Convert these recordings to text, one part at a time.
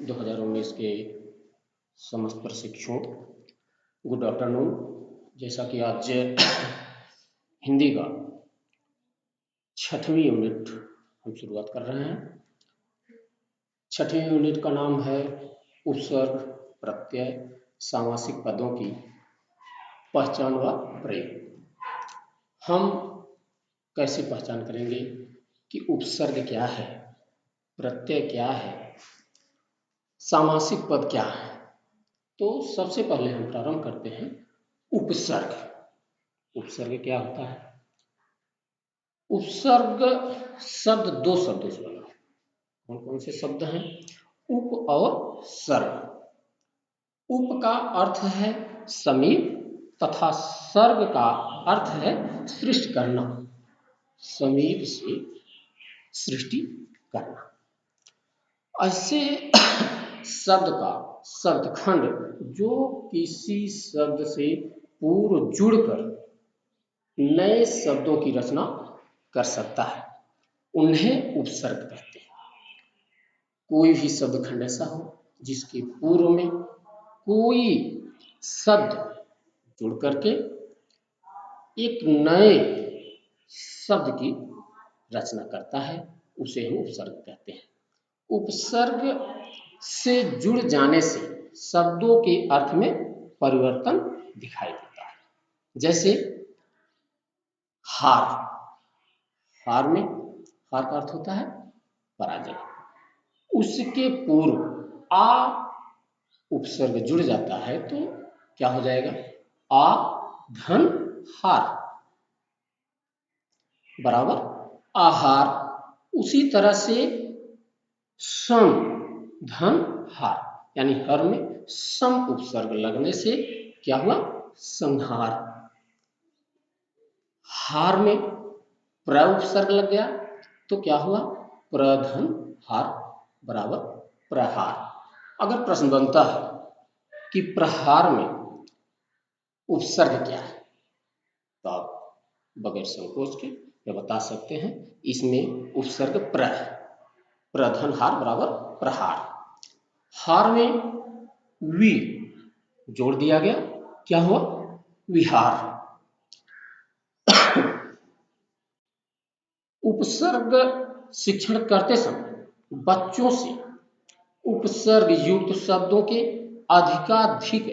2019 के समस्त प्रशिक्षुओं गुड आफ्टरनून। जैसा कि आज हिंदी का 6वीं यूनिट हम शुरुआत कर रहे हैं। 6वीं यूनिट का नाम है उपसर्ग, प्रत्यय, सामासिक पदों की पहचान व प्रयोग। हम कैसे पहचान करेंगे कि उपसर्ग क्या है, प्रत्यय क्या है, सामासिक पद क्या है। तो सबसे पहले हम प्रारंभ करते हैं उपसर्ग। उपसर्ग क्या होता है? उपसर्ग शब्द दो शब्दों से बना। कौन कौन से शब्द हैं? उप और सर्ग। उप का अर्थ है समीप तथा सर्ग का अर्थ है सृष्टि करना, समीप से सृष्टि करना। ऐसे शब्द का शब्दखंड जो किसी शब्द से पूर्व जुड़कर नए शब्दों की रचना कर सकता है, उन्हें उपसर्ग कहते हैं। कोई भी शब्दखंड ऐसा हो जिसके पूर्व में कोई शब्द जुड़ करके एक नए शब्द की रचना करता है, उसे हम उपसर्ग कहते हैं। उपसर्ग से जुड़ जाने से शब्दों के अर्थ में परिवर्तन दिखाई देता है। जैसे हार, हार में हार का अर्थ होता है पराजय। उसके पूर्व आ उपसर्ग जुड़ जाता है तो क्या हो जाएगा? आ धन हार बराबर आहार। उसी तरह से सम धन हार, यानी हर में सम उपसर्ग लगने से क्या हुआ? संहार। हार में प्र उपसर्ग लग गया तो क्या हुआ? प्रधन हार बराबर प्रहार। अगर प्रश्न बनता है कि प्रहार में उपसर्ग क्या है, तो आप बगैर संकोच के ये बता सकते हैं, इसमें उपसर्ग प्र है। प्रधन हार बराबर प्रहार। हार में वी जोड़ दिया गया, क्या हुआ? विहार। उपसर्ग शिक्षण करते समय बच्चों से उपसर्ग युक्त शब्दों के अधिकाधिक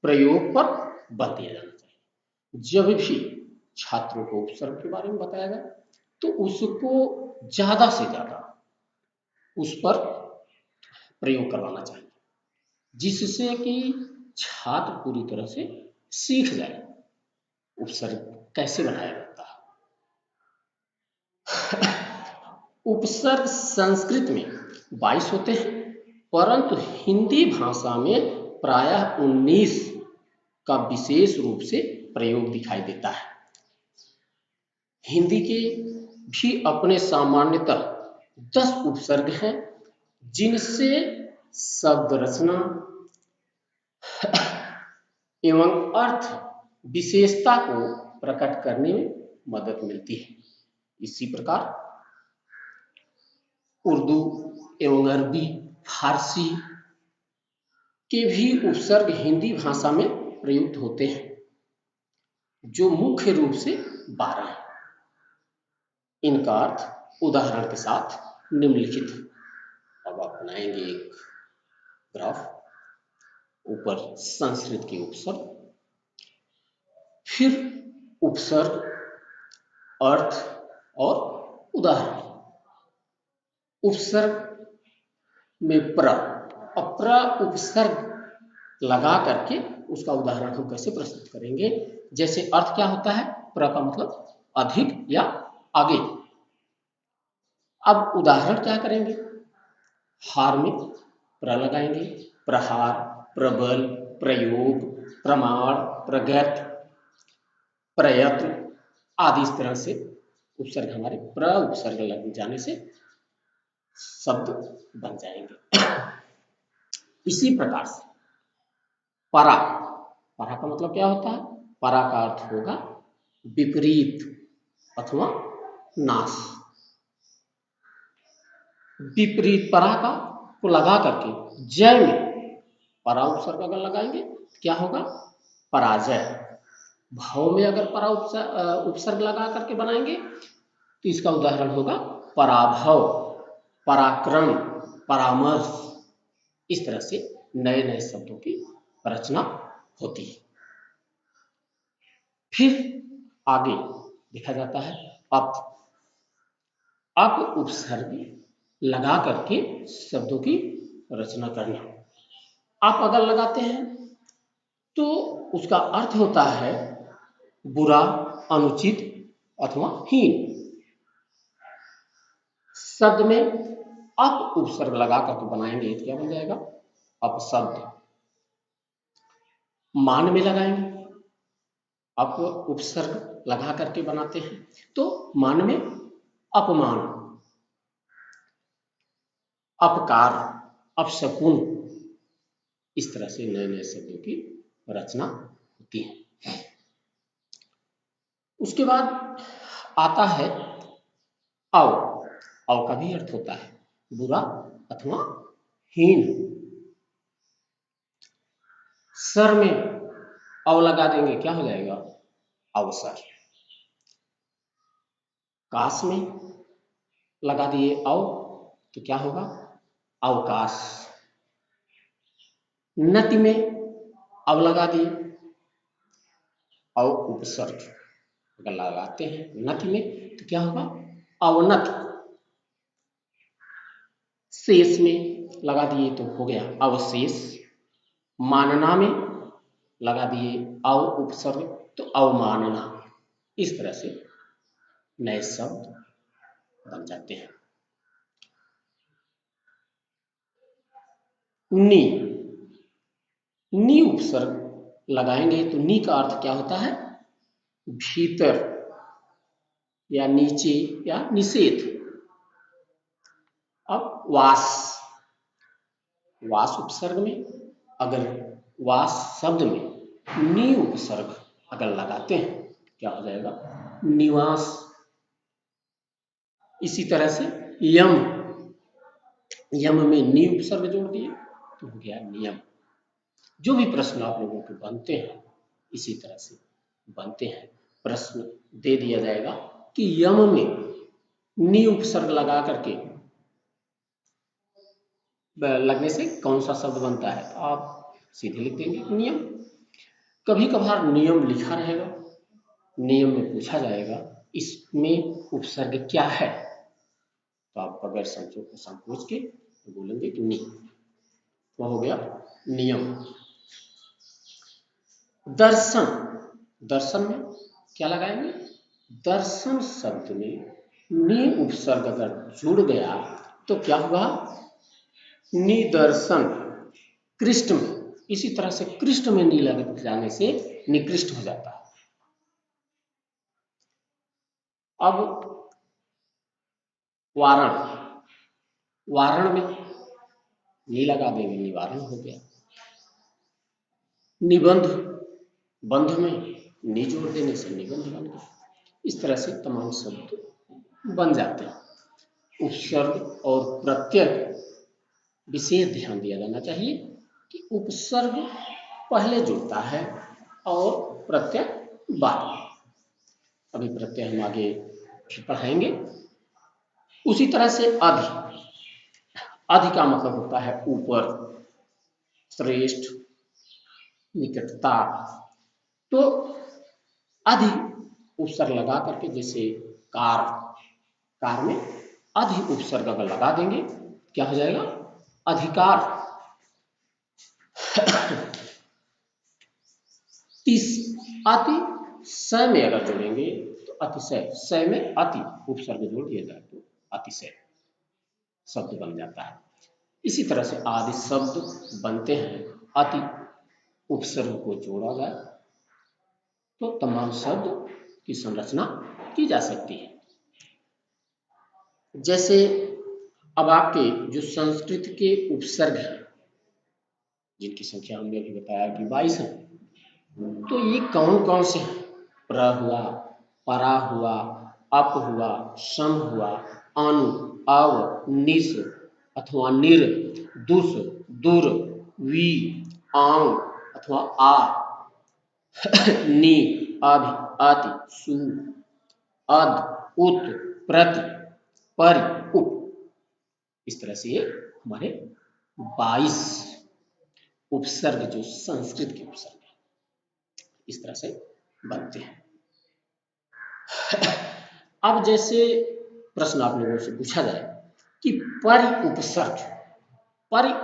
प्रयोग पर बल दिया जाना चाहिए। जब भी छात्रों को उपसर्ग के बारे में बताया जाए तो उसको ज्यादा से ज्यादा उस पर प्रयोग करवाना चाहिए, जिससे कि छात्र पूरी तरह से सीख जाए उपसर्ग कैसे बनाया जाता है। उपसर्ग संस्कृत में 22 होते हैं, परंतु हिंदी भाषा में प्रायः 19 का विशेष रूप से प्रयोग दिखाई देता है। हिंदी के भी अपने सामान्यतः 10 उपसर्ग हैं, जिनसे शब्द रचना एवं अर्थ विशेषता को प्रकट करने में मदद मिलती है। इसी प्रकार उर्दू एवं अरबी, फारसी के भी उपसर्ग हिंदी भाषा में प्रयुक्त होते हैं, जो मुख्य रूप से 12 हैं। इनका अर्थ उदाहरण के साथ निम्नलिखित है। अब आप बनाएंगे एक ग्राफ, ऊपर संस्कृत के उपसर्ग, फिर उपसर्ग, अर्थ और उदाहरण। उपसर्ग में प्र और प्र उपसर्ग लगा करके उसका उदाहरण हम कैसे प्रस्तुत करेंगे? जैसे अर्थ क्या होता है? प्र का मतलब अधिक या आगे। अब उदाहरण क्या करेंगे? हार में प्र लगाएंगे, प्रहार, प्रबल, प्रयोग, प्रमाण, प्रगत, प्रयत्न आदि। इस तरह से उपसर्ग हमारे प्र उपसर्ग लग जाने से शब्द बन जाएंगे। इसी प्रकार से परा, परा का मतलब क्या होता है? परा का अर्थ होगा विपरीत अथवा नाश। विपरीत परा का को लगा करके जय में परा उपसर्ग अगर लगाएंगे क्या होगा? पराजय। भाव में अगर परा उपसर्ग लगा करके बनाएंगे तो इसका उदाहरण होगा पराभव, पराक्रम, परामर्श। इस तरह से नए नए शब्दों की रचना होती है। फिर आगे देखा जाता है अप उपसर्ग लगा करके शब्दों की रचना करना। आप अगर लगाते हैं तो उसका अर्थ होता है बुरा, अनुचित अथवा हीन। शब्द में अप उपसर्ग लगा करके बनाएंगे तो क्या बन जाएगा? अपशब्द। मान में लगाएंगे, अप उपसर्ग लगा करके बनाते हैं तो मान में अपमान, अपकार, अपशकुन। इस तरह से नए नए शब्दों की रचना होती है। उसके बाद आता है अव। अव का भी अर्थ होता है बुरा अथवा हीन। सर में अव लगा देंगे क्या हो जाएगा? अवसर। काश में लगा दिए अव तो क्या होगा? अवकाश। नति में अव लगा दिए, अव उपसर्ग अगर लगाते हैं नति में तो क्या होगा? अवनत। शेष में लगा दिए तो हो गया अवशेष। मानना में लगा दिए अव उपसर्ग तो अवमानना। इस तरह से नए शब्द बन जाते हैं। नी। नी उपसर्ग लगाएंगे तो नी का अर्थ क्या होता है? भीतर या नीचे या निषेध। अब वास। वास उपसर्ग में अगर वास शब्द में नी उपसर्ग अगर लगाते हैं क्या हो जाएगा? निवास। इसी तरह से यम। यम में नी उपसर्ग जोड़ दिए तो हो गया नियम। जो भी प्रश्न आप लोगों के बनते हैं इसी तरह से बनते हैं। प्रश्न दे दिया जाएगा कि यम में नी उपसर्ग लगा करके लगने से कौन सा शब्द बनता है, तो आप सीधे लिख देंगे नियम। कभी कभार नियम लिखा रहेगा, नियम में पूछा जाएगा इसमें उपसर्ग क्या है, तो आप बगैर संकोच के बोलेंगे कि नी। वो हो गया नियम। दर्शन। दर्शन में क्या लगाएंगे? दर्शन शब्द में नी उपसर्ग अगर जुड़ गया तो क्या हुआ? निदर्शन। कृष्ण में इसी तरह से कृष्ण में नी लग जाने से निकृष्ट हो जाता है। अब वारण। वारण में नी लगा देंगे, निवारण हो गया। निबंध। बंध में नी जोड़ देने से निबंध बन गया। इस तरह से तमाम शब्द बन जाते हैं। उपसर्ग और प्रत्यय विशेष ध्यान दिया जाना चाहिए कि उपसर्ग पहले जुड़ता है और प्रत्यय बाद में। अभी प्रत्यय हम आगे पढ़ाएंगे। उसी तरह से अधि। अधि का मतलब होता है ऊपर, श्रेष्ठ, निकटता। तो अधि उपसर्ग लगा करके जैसे कार, कार में अधि उपसर्ग अगर लगा देंगे क्या हो जाएगा? अधिकार। अति स में अगर जोड़ेंगे तो अतिशय। स में अति उपसर्ग जोड़ दिया जाए तो अतिशय शब्द बन जाता है। इसी तरह से आदि शब्द बनते हैं। अति उपसर्ग को जोड़ा जाए तो तमाम शब्द की संरचना की जा सकती है। जैसे अब आपके जो संस्कृत के उपसर्ग हैं जिनकी संख्या हमने अभी बताया कि 22 है, तो ये कौन कौन से हैं? प्र हुआ, परा हुआ, अप हुआ, सम हुआ, अनु, अव, निस अथवा निर, दुस, दुर, वी, आंग अथवा आ, नि, अभि, अति, सु, अद, उत, प्रति, परि, उप। इस तरह से ये हमारे 22 उपसर्ग जो संस्कृत के उपसर्ग है इस तरह से बनते हैं। अब जैसे प्रश्न आप लोगों से पूछा जाए कि परि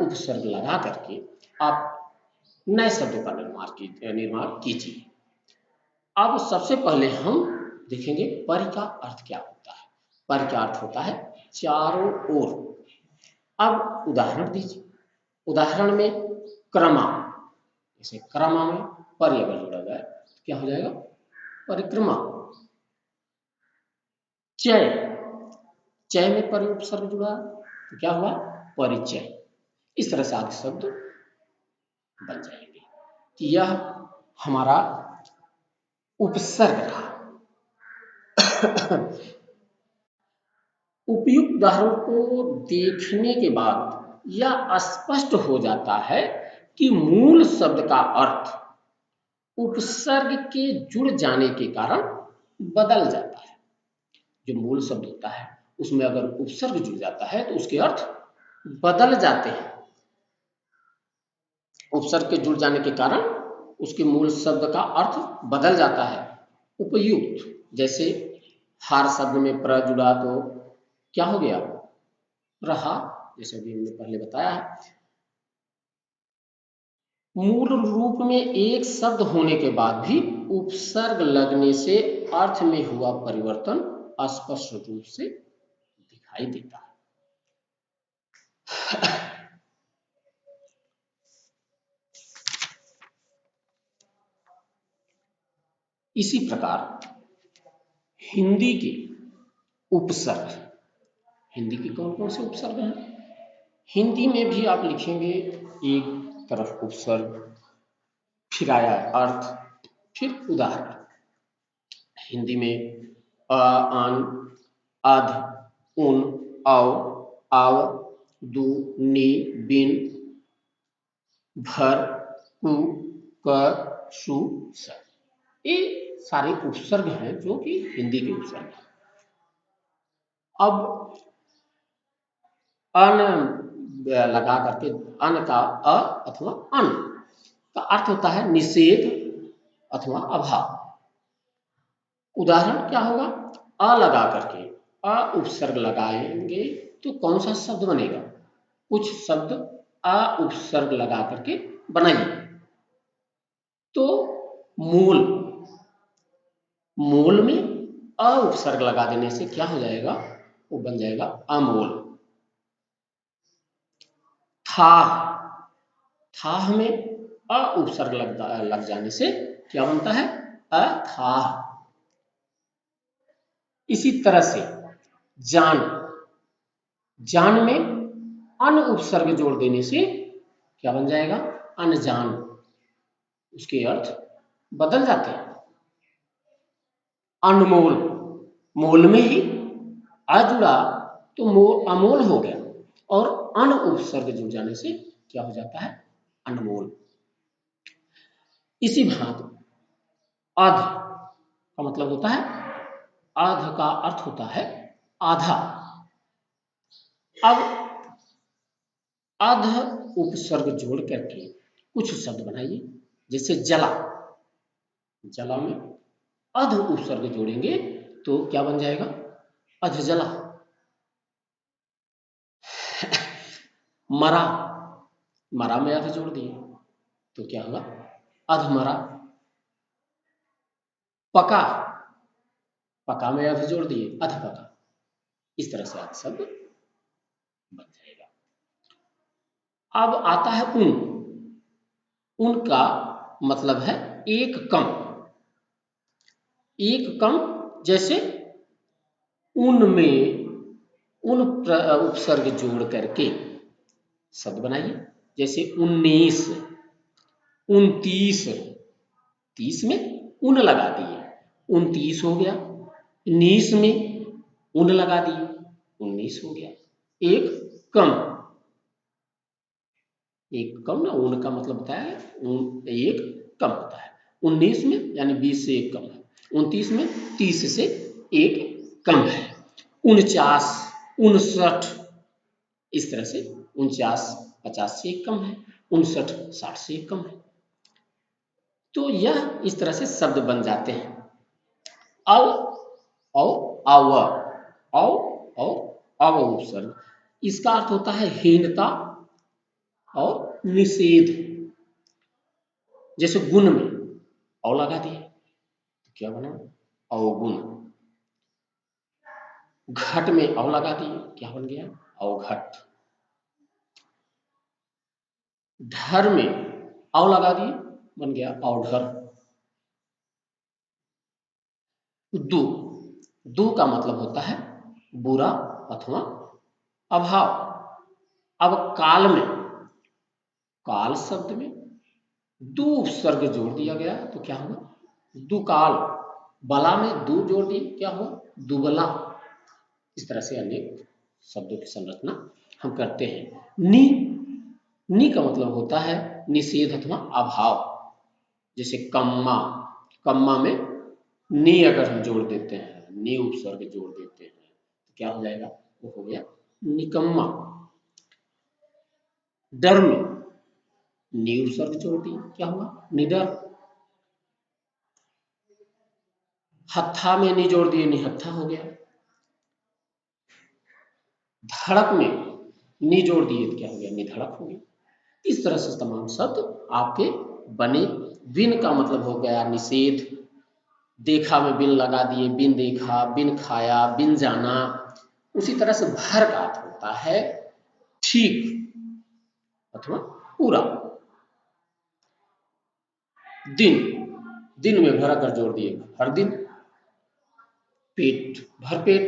उपसर्ग लगा करके आप नए शब्दों का निर्माण कीजिए। अब सबसे पहले हम देखेंगे परि का अर्थ क्या होता है। परि का अर्थ होता है चारों ओर। अब उदाहरण दीजिए। उदाहरण में क्रमा, जैसे क्रमा में परि अगर जुड़ा जाए तो क्या हो जाएगा? परिक्रमा। चय, चय में परि उपसर्ग जुड़ा तो क्या हुआ? परिचय। इस तरह से आगे शब्द बन जाएंगे कि यह हमारा उपसर्ग रहा। उपयुक्त उदाहरण को देखने के बाद यह स्पष्ट हो जाता है कि मूल शब्द का अर्थ उपसर्ग के जुड़ जाने के कारण बदल जाता है। जो मूल शब्द होता है उसमें अगर उपसर्ग जुड़ जाता है तो उसके अर्थ बदल जाते हैं। उपसर्ग के जुड़ जाने के कारण उसके मूल शब्द का अर्थ बदल जाता है। उपयुक्त, जैसे हार शब्द में प्र जुड़ा तो क्या हो गया? प्रहार, जैसे अभी हमने पहले बताया है। मूल रूप में एक शब्द होने के बाद भी उपसर्ग लगने से अर्थ में हुआ परिवर्तन स्पष्ट रूप से दिखाई देता है। इसी प्रकार हिंदी के उपसर्ग, हिंदी के कौन कौन से उपसर्ग हैं? हिंदी में भी आप लिखेंगे एक तरफ उपसर्ग, फिर आया अर्थ, फिर उदाहरण। हिंदी में अ, अन, अध, उन, औ, आव, दु, नि, बिन, भर, कु, कर, सु, स। ये सारे उपसर्ग हैं जो कि हिंदी के उपसर्ग हैं। अब अन लगा करके, अन का अ अथवा अन का अर्थ होता है निषेध अथवा अभाव। उदाहरण क्या होगा? अ लगा करके अ उपसर्ग लगाएंगे तो कौन सा शब्द बनेगा? कुछ शब्द अ उपसर्ग लगा करके बनाइए। तो मूल, मूल में अ उपसर्ग लगा देने से क्या हो जाएगा? वो बन जाएगा अमूल। था, थाह में अ उपसर्ग लग जाने से क्या बनता है? अथाह। इसी तरह से जान, जान में अन उपसर्ग जोड़ देने से क्या बन जाएगा? अनजान। उसके अर्थ बदल जाते हैं। अनमोल, मोल में ही आ जुड़ा तो मोल अमोल हो गया, और अन उपसर्ग जुड़ जाने से क्या हो जाता है? अनमोल। इसी भांति अध का मतलब होता है, अध का अर्थ होता है आधा। अब अध उपसर्ग जोड़ करके कुछ शब्द बनाइए। जैसे जला, जला में अध उपसर्ग जोड़ेंगे तो क्या बन जाएगा? अधजला। मरा, मरा में अध जोड़ दिए तो क्या होगा? अधमरा। पका, पका में अध जोड़ दिए, अधपका। इस तरह से आदि शब्द बन जाएगा। अब आता है उन। उन का मतलब है एक कम, एक कम। जैसे उन में उन उपसर्ग जोड़ करके शब्द बनाइए। जैसे 19, 29, 30 में उन लगा दिए, 29 हो गया। 19 में उन लगा दिए, 19 हो गया। एक कम, एक कम ना, ऊन का मतलब बताया है, एक कम होता है। 19 में यानी 20 से एक कम है। 29 में 30 से एक कम है। 49, 59 इस तरह से, 49 50 से एक कम है, 59 60 से एक कम है। तो यह इस तरह से शब्द बन जाते हैं। अव, औ, अव, औ, औ, अव उपसर्ग, इसका अर्थ होता है हीनता और निषेध। जैसे गुण में औ लगा दिए तो क्या बना, अवगुण। घट में औ लगा दिए, क्या बन गया, अवघट। धर में औ लगा दिए, बन गया अवधर। दु, दु का मतलब होता है बुरा अथवा अभाव। अब काल में, काल शब्द में दु उपसर्ग जोड़ दिया गया तो क्या हुआ, दुकाल। बला में दु जोड़ दी, क्या हुआ, दुबला। इस तरह से अनेक शब्दों की संरचना हम करते हैं। नी, नी का मतलब होता है निषेध अथवा अभाव। जैसे कम्मा, कम्मा में नी अगर हम जोड़ देते हैं, नी उपसर्ग जोड़ देते हैं तो क्या हो जाएगा, वो हो गया निकम्मा। डर में नी उपसर्ग जोड़ दी, क्या हुआ, निडर। हत्था में नी जोड़ दिए, निहत्था हो गया। धड़क में नी जोड़ दिए तो क्या हो गया, निधड़क हो गया। इस तरह से तमाम शब्द आपके बने। बिन का मतलब हो गया निषेध। देखा में बिन लगा दिए, बिन देखा, बिन खाया, बिन जाना। उसी तरह से भर का अर्थ होता है ठीक अथवा पूरा। दिन, दिन में भर कर जोड़ दिए, हर दिन। पेट, भरपेट,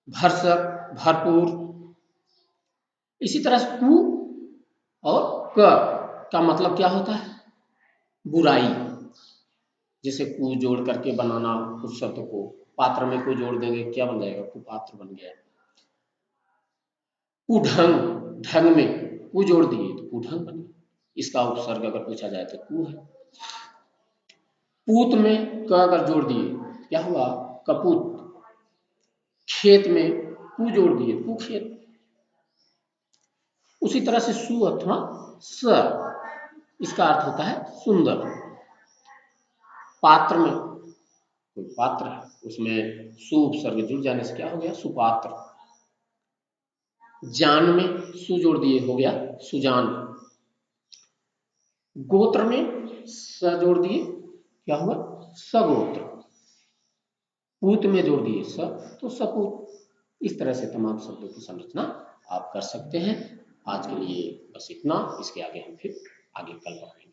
भरसक, भरपूर। इसी तरह से कु और क का मतलब क्या होता है, बुराई। जैसे कु जोड़ करके बनाना उस शब्द को, पात्र में कु जोड़ देंगे क्या बन जाएगा, कुपात्र बन गया। कुढंग, ढंग में कु जोड़ दिए तो कुढंग बन गया। इसका उपसर्ग अगर पूछा जाए तो कु है। पूत में क अगर जोड़ दिए क्या हुआ, कपूत। खेत में कु जोड़ दिए, कुखेत। उसी तरह से सु अथवा स, इसका अर्थ होता है सुंदर। पात्र में कोई पात्र है, उसमें सु उपसर्ग जुड़ जाने से क्या हो गया, सुपात्र। जान में सु जोड़ दिए, हो गया सुजान। गोत्र में स जोड़ दिए, क्या हुआ, सगोत्र। पूत में जोड़ दिए स तो सपूत। इस तरह से तमाम शब्दों की संरचना आप कर सकते हैं। आज के लिए बस इतना, इसके आगे हम फिर आगे कल पढ़ेंगे।